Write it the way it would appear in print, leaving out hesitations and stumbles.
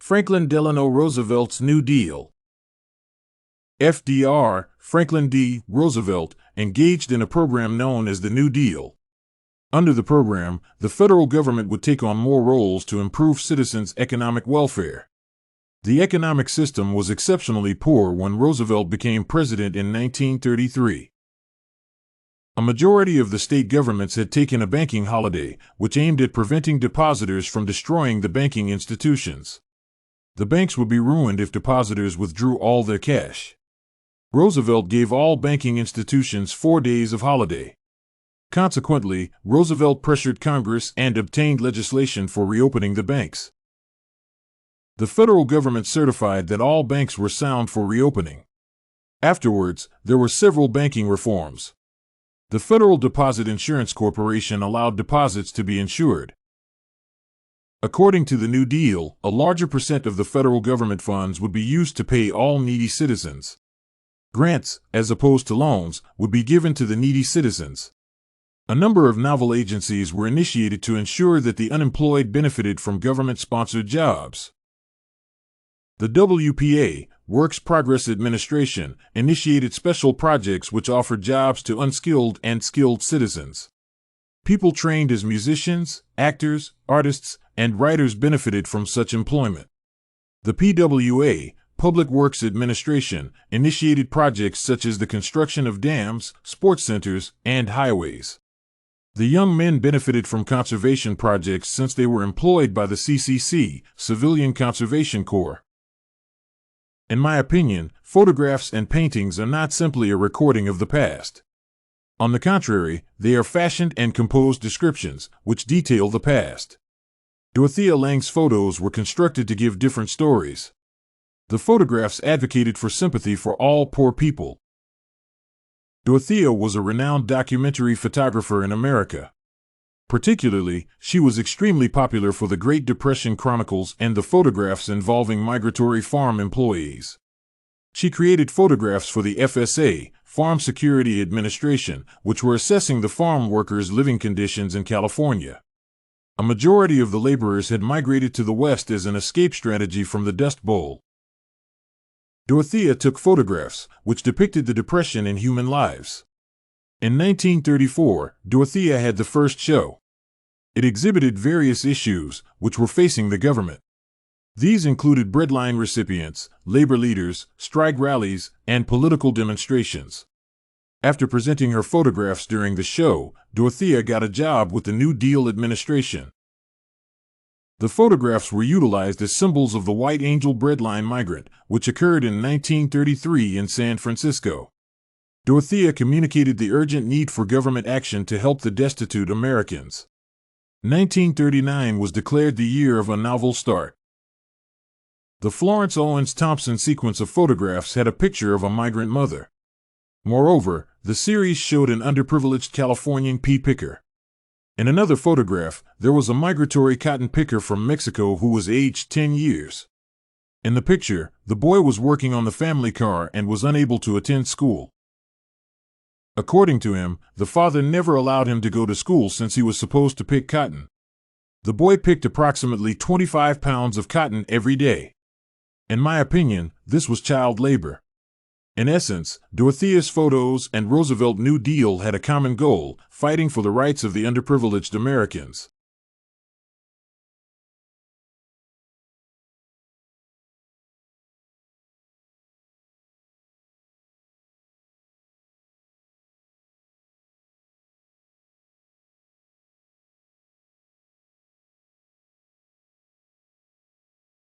Franklin Delano Roosevelt's New Deal. FDR, Franklin D. Roosevelt, engaged in a program known as the New Deal. Under the program, the federal government would take on more roles to improve citizens' economic welfare. The economic system was exceptionally poor when Roosevelt became president in 1933. A majority of the state governments had taken a banking holiday, which aimed at preventing depositors from destroying the banking institutions. The banks would be ruined if depositors withdrew all their cash. Roosevelt gave all banking institutions 4 days of holiday. Consequently, Roosevelt pressured Congress and obtained legislation for reopening the banks. The federal government certified that all banks were sound for reopening. Afterwards, there were several banking reforms. The Federal Deposit Insurance Corporation allowed deposits to be insured. According to the New Deal, a larger percent of the federal government funds would be used to pay all needy citizens. Grants, as opposed to loans, would be given to the needy citizens. A number of novel agencies were initiated to ensure that the unemployed benefited from government-sponsored jobs. The WPA, Works Progress Administration, initiated special projects which offered jobs to unskilled and skilled citizens. People trained as musicians, actors, artists, and writers benefited from such employment. The PWA, Public Works Administration, initiated projects such as the construction of dams, sports centers, and highways. The young men benefited from conservation projects since they were employed by the CCC, Civilian Conservation Corps. In my opinion, photographs and paintings are not simply a recording of the past. On the contrary, they are fashioned and composed descriptions, which detail the past. Dorothea Lange's photos were constructed to give different stories. The photographs advocated for sympathy for all poor people. Dorothea was a renowned documentary photographer in America. Particularly, she was extremely popular for the Great Depression chronicles and the photographs involving migratory farm employees. She created photographs for the FSA, Farm Security Administration, which were assessing the farm workers' living conditions in California. A majority of the laborers had migrated to the West as an escape strategy from the Dust Bowl. Dorothea took photographs, which depicted the Depression in human lives. In 1934, Dorothea had the first show. It exhibited various issues, which were facing the government. These included breadline recipients, labor leaders, strike rallies, and political demonstrations. After presenting her photographs during the show, Dorothea got a job with the New Deal administration. The photographs were utilized as symbols of the White Angel breadline migrant, which occurred in 1933 in San Francisco. Dorothea communicated the urgent need for government action to help the destitute Americans. 1939 was declared the year of a novel start. The Florence Owens Thompson sequence of photographs had a picture of a migrant mother. Moreover, the series showed an underprivileged Californian pea picker. In another photograph, there was a migratory cotton picker from Mexico who was aged 10 years. In the picture, the boy was working on the family car and was unable to attend school. According to him, the father never allowed him to go to school since he was supposed to pick cotton. The boy picked approximately 25 pounds of cotton every day. In my opinion, this was child labor. In essence, Dorothea's photos and Roosevelt New Deal had a common goal, fighting for the rights of the underprivileged Americans.